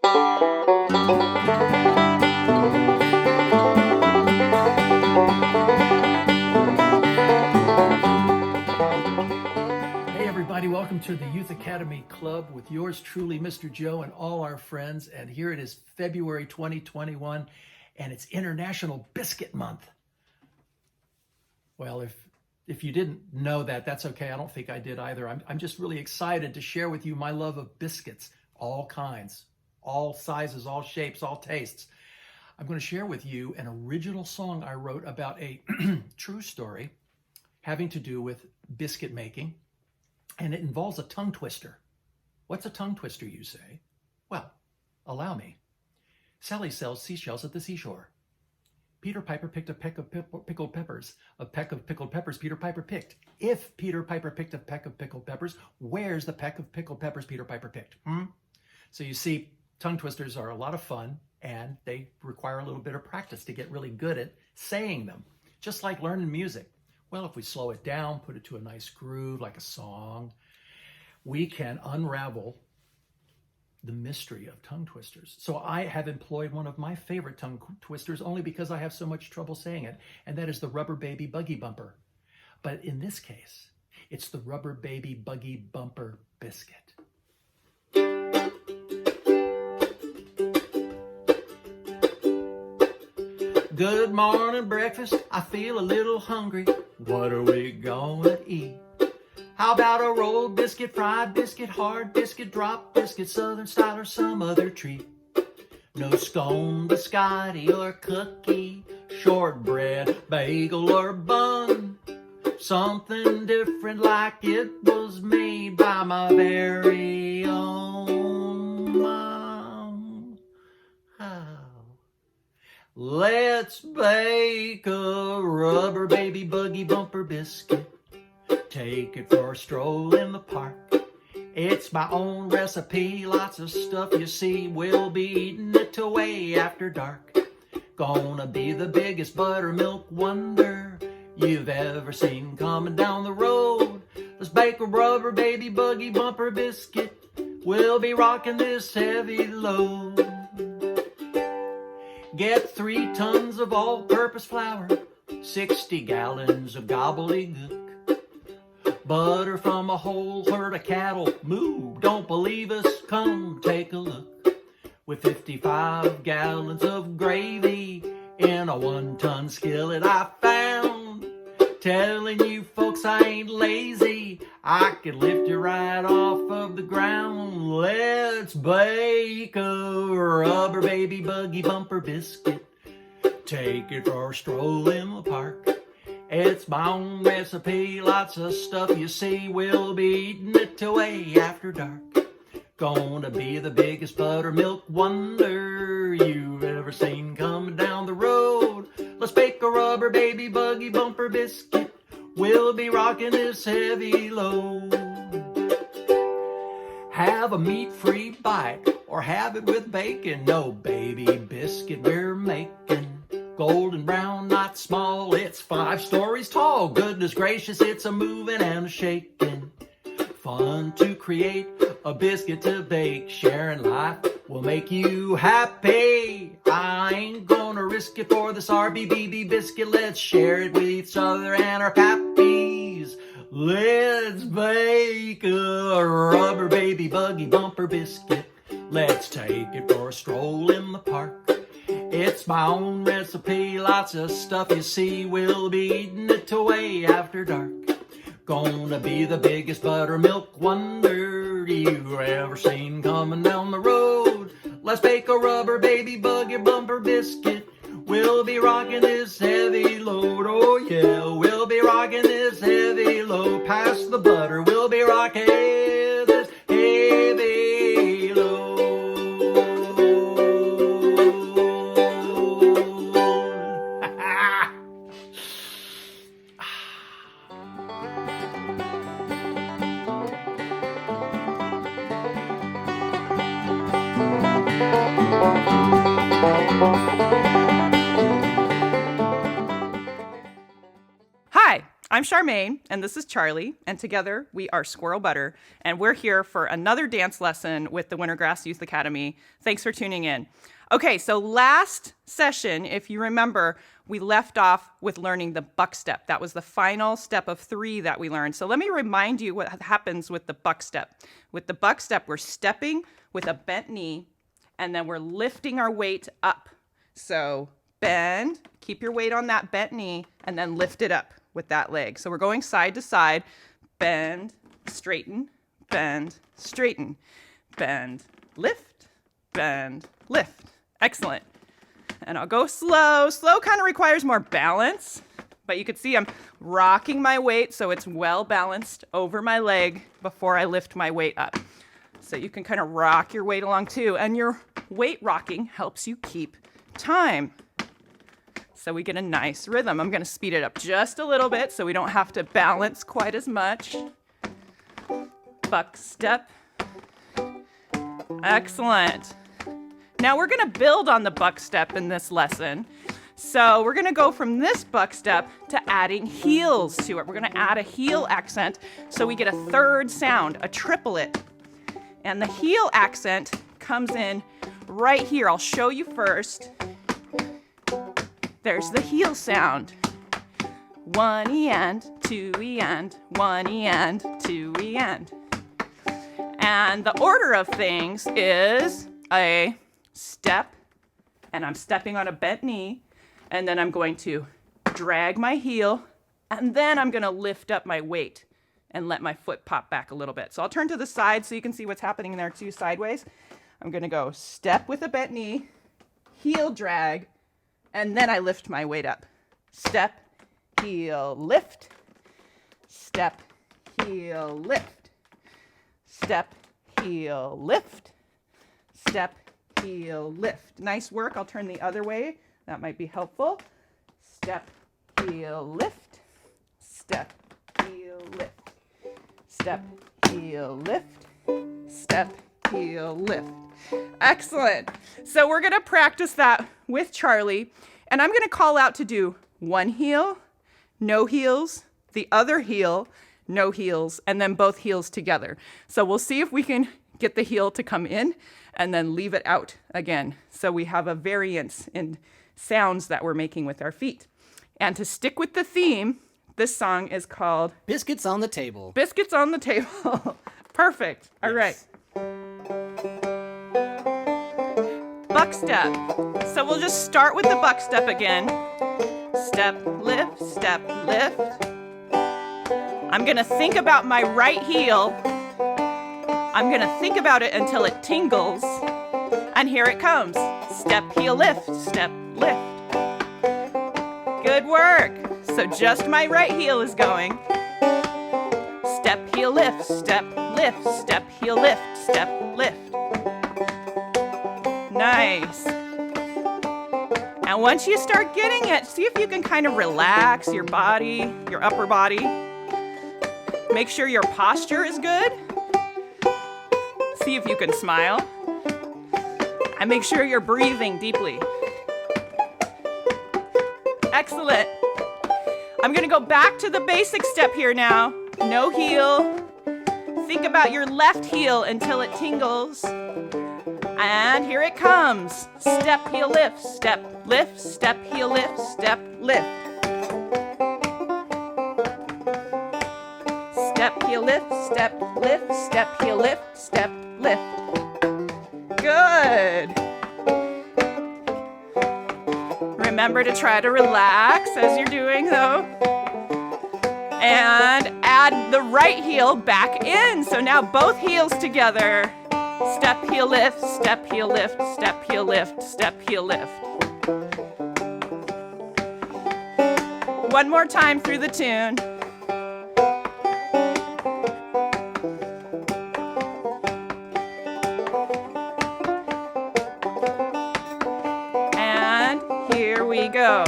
Hey everybody, welcome to the Youth Academy Club with yours truly, Mr. Joe, and all our friends. And here it is, February 2021, and it's International Biscuit Month. Well, if you didn't know that, that's okay. I don't think I did either. I'm just really excited to share with you my love of biscuits, all kinds, all sizes, all shapes, all tastes. I'm going to share with you an original song I wrote about a true story having to do with biscuit making, and it involves a tongue twister. What's a tongue twister, you say? Well, allow me. Sally sells seashells at the seashore. Peter Piper picked a peck of pickled peppers. A peck of pickled peppers Peter Piper picked. If Peter Piper picked a peck of pickled peppers, where's the peck of pickled peppers Peter Piper picked? So you see, tongue twisters are a lot of fun, and they require a little bit of practice to get really good at saying them, just like learning music. Well, if we slow it down, put it to a nice groove like a song, we can unravel the mystery of tongue twisters. So I have employed one of my favorite tongue twisters only because I have so much trouble saying it, and that is the Rubber Baby Buggy Bumper. But in this case, it's the Rubber Baby Buggy Bumper Biscuit. Good morning breakfast, I feel a little hungry. What are we gonna eat? How about a rolled biscuit, fried biscuit, hard biscuit, drop biscuit, southern style, or some other treat? No scone, biscotti, or cookie, shortbread, bagel, or bun. Something different like it was made by my very own mom. Let's bake a Rubber Baby Buggy Bumper Biscuit. Take it for a stroll in the park. It's my own recipe, lots of stuff you see. We'll be eating it till way after dark. Gonna be the biggest buttermilk wonder you've ever seen coming down the road. Let's bake a Rubber Baby Buggy Bumper Biscuit. We'll be rocking this heavy load. Get 3 tons of all-purpose flour, 60 gallons of gobbledygook. Butter from a whole herd of cattle. Moo, don't believe us? Come take a look. With 55 gallons of gravy in a 1-ton skillet I found. Telling you folks I ain't lazy. I could lift you right off of the ground. Let's bake a Rubber Baby Buggy Bumper Biscuit. Take it for a stroll in the park. It's my own recipe, lots of stuff you see. We'll be eating it till way after dark. Gonna be the biggest buttermilk wonder you've ever seen coming down the road. Let's bake a Rubber Baby Buggy Bumper Biscuit. We'll be rocking this heavy load. Have a meat-free bite or have it with bacon. No baby biscuit we're making. Golden brown, not small, it's 5 stories tall. Goodness gracious, it's a moving and a shaking. Fun to create, a biscuit to bake. Sharing life will make you happy. I ain't gonna risk it for this RBBB biscuit. Let's share it with each other and our pappies. Let's bake a Rubber Baby Buggy Bumper Biscuit. Let's take it for a stroll in the park. It's my own recipe, lots of stuff you see. We'll be eating it till way after dark. Gonna be the biggest buttermilk wonder you've ever seen coming down the road. Let's bake a Rubber Baby Buggy Bumper Biscuit. We'll be rocking this heavy load. Oh yeah, we'll be rocking this heavy load. Pass the butter, we'll be rocking this heavy load. Hi, I'm Charmaine, and this is Charlie, and together we are Squirrel Butter, and we're here for another dance lesson with the Wintergrass Youth Academy. Thanks for tuning in. Okay, so last session, if you remember, we left off with learning the buck step. That was the final step of 3 that we learned. So let me remind you what happens with the buck step. With the buck step, we're stepping with a bent knee, and then we're lifting our weight up. So bend, keep your weight on that bent knee, and then lift it up with that leg. So we're going side to side, bend, straighten, bend, straighten, bend, lift, bend, lift. Excellent. And I'll go slow. Slow kind of requires more balance, but you can see I'm rocking my weight so it's well balanced over my leg before I lift my weight up. So you can kind of rock your weight along too, and your weight rocking helps you keep time. So we get a nice rhythm. I'm going to speed it up just a little bit so we don't have to balance quite as much. Buck step. Excellent. Now we're going to build on the buck step in this lesson. So we're going to go from this buck step to adding heels to it. We're going to add a heel accent so we get a third sound, a triplet. And the heel accent comes in right here. I'll show you first. There's the heel sound. 1 E and 2 E and 1 E and 2 E and. And the order of things is a step, and I'm stepping on a bent knee, and then I'm going to drag my heel, and then I'm going to lift up my weight and let my foot pop back a little bit. So I'll turn to the side so you can see what's happening there too, sideways. I'm going to go step with a bent knee, heel drag, and then I lift my weight up. Step, heel, lift. Step, heel, lift. Step, heel, lift. Step, heel, lift. Nice work. I'll turn the other way. That might be helpful. Step, heel, lift. Step, heel, lift. Step, heel, lift. Step, heel, lift. Excellent. So we're going to practice that with Charlie, and I'm going to call out to do one heel, no heels, the other heel, no heels, and then both heels together. So we'll see if we can get the heel to come in and then leave it out again. So we have a variance in sounds that we're making with our feet. And to stick with the theme, this song is called Biscuits on the Table. Biscuits on the Table. Perfect. All right. Buck step. So we'll just start with the buck step again. Step, lift, step, lift. I'm going to think about my right heel. I'm going to think about it until it tingles. And here it comes. Step, heel, lift, step, lift. Good work. So just my right heel is going. Step, heel, lift, step, lift, step, heel, lift, step, lift. Nice. And once you start getting it, see if you can kind of relax your body, your upper body. Make sure your posture is good. See if you can smile. And make sure you're breathing deeply. Excellent. I'm going to go back to the basic step here now. No heel. Think about your left heel until it tingles. And here it comes. Step, heel, lift, step, heel, lift, step, lift. Step, heel, lift, step, heel, lift, step, lift. Good. Remember to try to relax as you're doing though. And add the right heel back in. So now both heels together. Step, heel, lift, step, heel, lift, step, heel, lift, step, heel, lift. One more time through the tune. And here we go.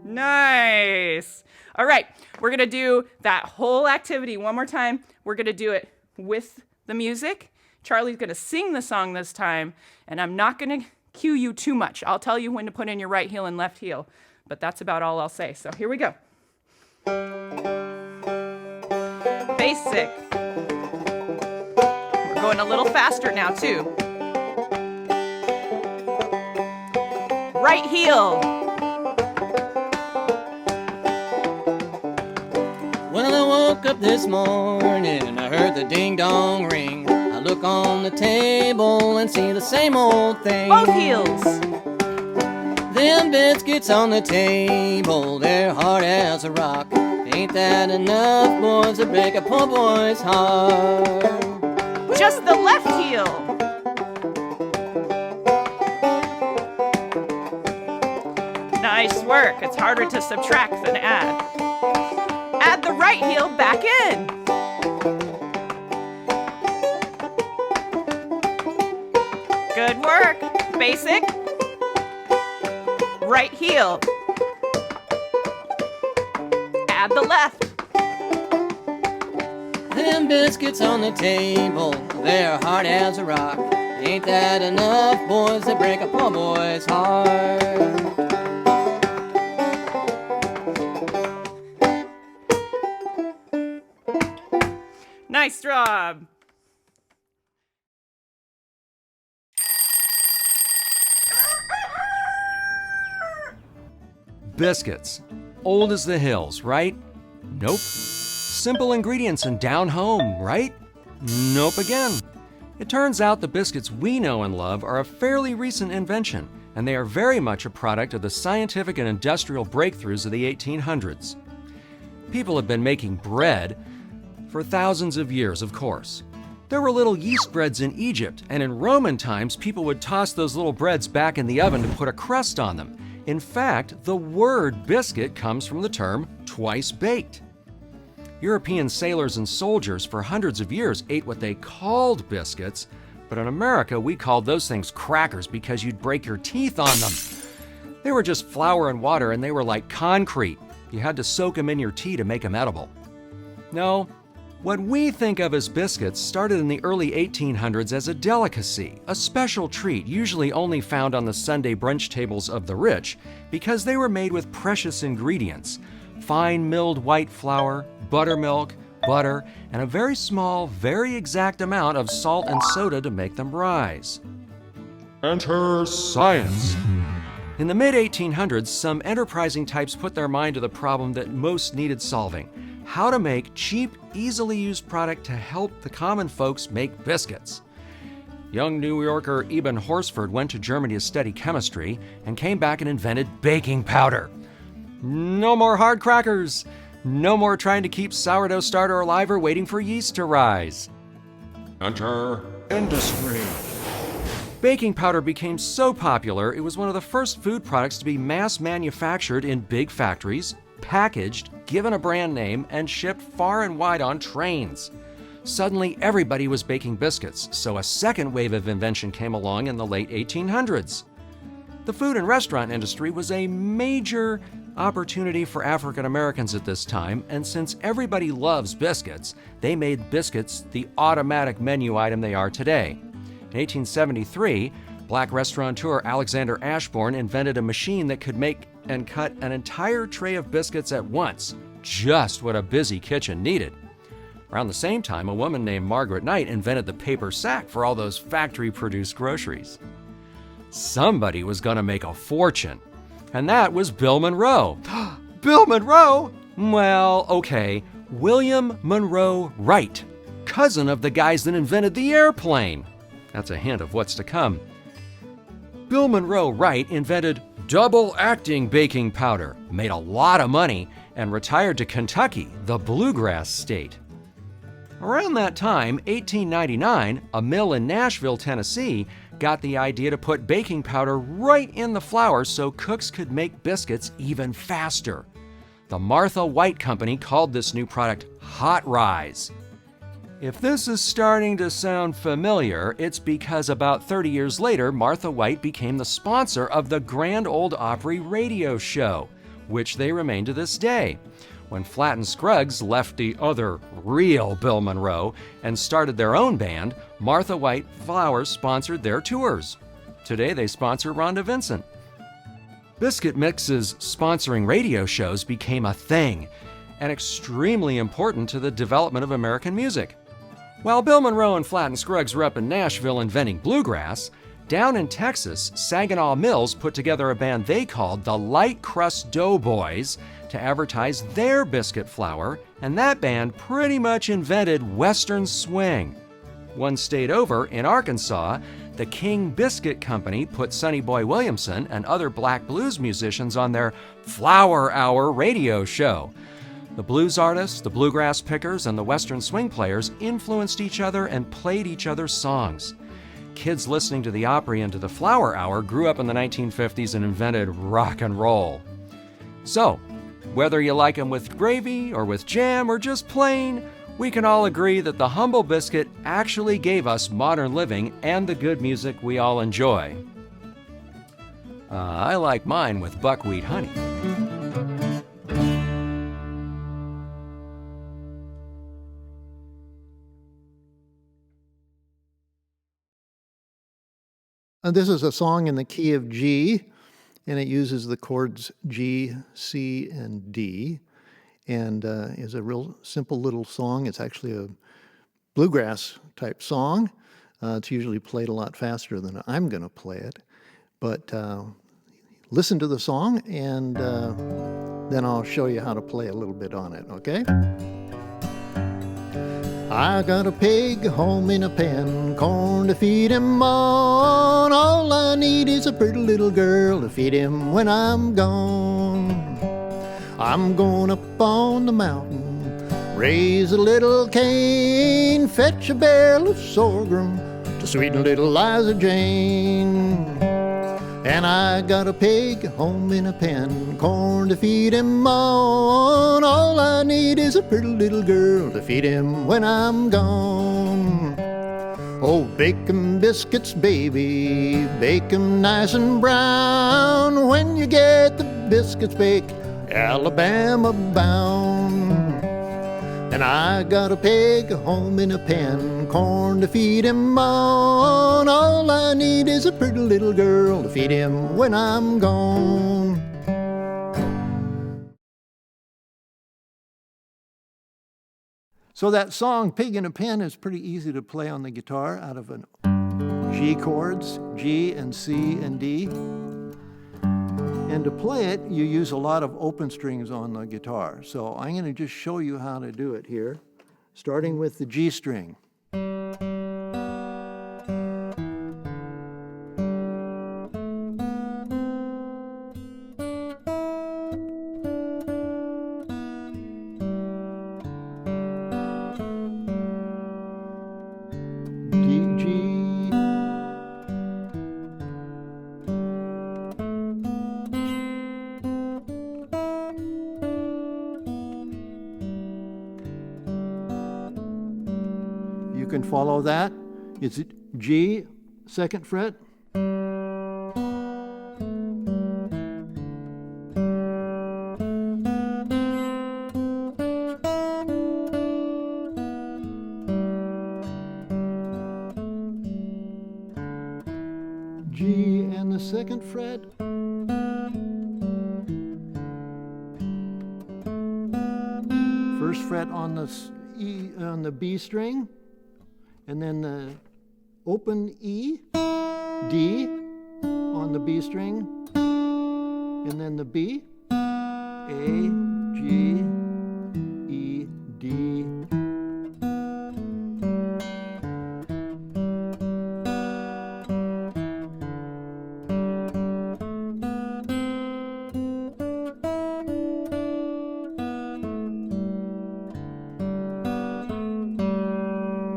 Nice. All right, we're going to do that whole activity one more time. We're going to do it with the music. Charlie's going to sing the song this time, and I'm not going to cue you too much. I'll tell you when to put in your right heel and left heel, but that's about all I'll say. So here we go. Basic. We're going a little faster now too. Right heel. When I woke up this morning, I heard the ding-dong ring. I look on the table and see the same old thing. Both heels. Them biscuits on the table, they're hard as a rock. Ain't that enough, boys, to break a poor boy's heart? Just the left heel. Nice work. It's harder to subtract than add. Add the right heel back in. Good work. Basic. Right heel. Add the left. Them biscuits on the table, they're hard as a rock. Ain't that enough, boys, to break a poor boy's heart? Nice job. Biscuits. Old as the hills, right? Nope. Simple ingredients and down home, right? Nope again. It turns out the biscuits we know and love are a fairly recent invention, and they are very much a product of the scientific and industrial breakthroughs of the 1800s. People have been making bread for thousands of years, of course. There were little yeast breads in Egypt, and in Roman times, people would toss those little breads back in the oven to put a crust on them. In fact, the word biscuit comes from the term twice baked. European sailors and soldiers for hundreds of years ate what they called biscuits, but in America, we called those things crackers because you'd break your teeth on them. They were just flour and water, and they were like concrete. You had to soak them in your tea to make them edible. No, what we think of as biscuits started in the early 1800s as a delicacy, a special treat usually only found on the Sunday brunch tables of the rich because they were made with precious ingredients: fine milled white flour, buttermilk, butter, and a very small, very exact amount of salt and soda to make them rise. Enter science. In the mid-1800s, some enterprising types put their mind to the problem that most needed solving: how to make cheap, easily used product to help the common folks make biscuits. Young New Yorker Eben Horsford went to Germany to study chemistry and came back and invented baking powder. No more hard crackers. No more trying to keep sourdough starter alive or waiting for yeast to rise. Enter industry. Baking powder became so popular, it was one of the first food products to be mass manufactured in big factories, packaged, given a brand name, and shipped far and wide on trains. Suddenly, everybody was baking biscuits, so a second wave of invention came along in the late 1800s. The food and restaurant industry was a major opportunity for African Americans at this time, and since everybody loves biscuits, they made biscuits the automatic menu item they are today. In 1873, Black restaurateur Alexander Ashbourne invented a machine that could make and cut an entire tray of biscuits at once, just what a busy kitchen needed. Around the same time, a woman named Margaret Knight invented the paper sack for all those factory-produced groceries. Somebody was going to make a fortune, and that was Bill Monroe. Bill Monroe? Well, okay, William Monroe Wright, cousin of the guys that invented the airplane. That's a hint of what's to come. Bill Monroe Wright invented double-acting baking powder, made a lot of money, and retired to Kentucky, the bluegrass state. Around that time, 1899, a mill in Nashville, Tennessee, got the idea to put baking powder right in the flour so cooks could make biscuits even faster. The Martha White Company called this new product Hot Rise. If this is starting to sound familiar, it's because about 30 years later, Martha White became the sponsor of the Grand Ole Opry radio show, which they remain to this day. When Flatt and Scruggs left the other real Bill Monroe and started their own band, Martha White Flowers sponsored their tours. Today they sponsor Rhonda Vincent. Biscuit Mix's sponsoring radio shows became a thing and extremely important to the development of American music. While Bill Monroe and Flatt and Scruggs were up in Nashville inventing bluegrass, down in Texas, Saginaw Mills put together a band they called the Light Crust Doughboys to advertise their biscuit flour, and that band pretty much invented Western swing. One state over, in Arkansas, the King Biscuit Company put Sonny Boy Williamson and other black blues musicians on their Flower Hour radio show. The blues artists, the bluegrass pickers, and the Western swing players influenced each other and played each other's songs. Kids listening to the Opry and to the Flower Hour grew up in the 1950s and invented rock and roll. So, whether you like them with gravy or with jam or just plain, we can all agree that the humble biscuit actually gave us modern living and the good music we all enjoy. I like mine with buckwheat honey. This is a song in the key of G, and it uses the chords G, C, and D, and is a real simple little song. It's actually a bluegrass type song. It's usually played a lot faster than I'm going to play it, but listen to the song, and then I'll show you how to play a little bit on it, okay? I got a pig home in a pen, corn to feed him on. All I need is a pretty little girl to feed him when I'm gone. I'm going up on the mountain, raise a little cane, fetch a barrel of sorghum to sweeten little Liza Jane. And I got a pig home in a pen, corn to feed him on. All I need is a pretty little girl to feed him when I'm gone. Oh, bake 'em biscuits, baby, bake 'em nice and brown. When you get the biscuits baked, Alabama bound. And I got a pig home in a pen, corn to feed him on. All I need is a pretty little girl to feed him when I'm gone. So that song, Pig in a Pen, is pretty easy to play on the guitar out of an G chords, G and C and D. And to play it, you use a lot of open strings on the guitar. So I'm going to just show you how to do it here, starting with the G string. You can follow that. It's G, 2nd fret. G and the 2nd fret. First fret on the E on the B string, and then the open E, D on the B string, and then the B, A, G, E, D.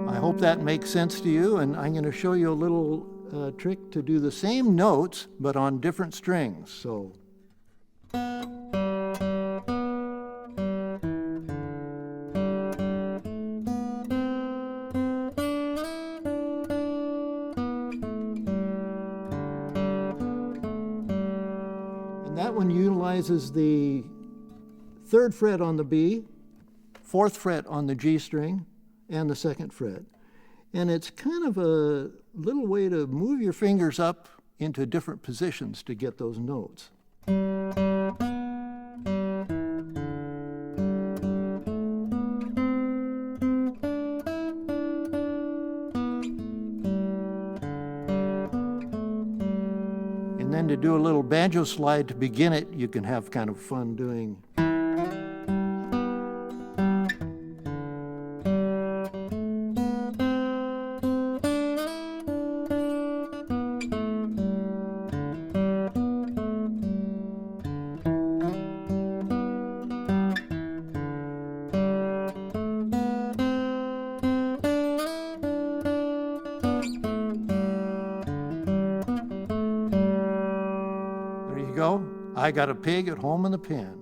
I hope that makes sense to you, and I'm going to show you a little trick to do the same notes but on different strings. So and that one utilizes the 3rd fret on the B, 4th fret on the G string, and the 2nd fret. And it's kind of a little way to move your fingers up into different positions to get those notes. And then to do a little banjo slide to begin it, you can have kind of fun doing. There you go. I got a pig at home in the pen.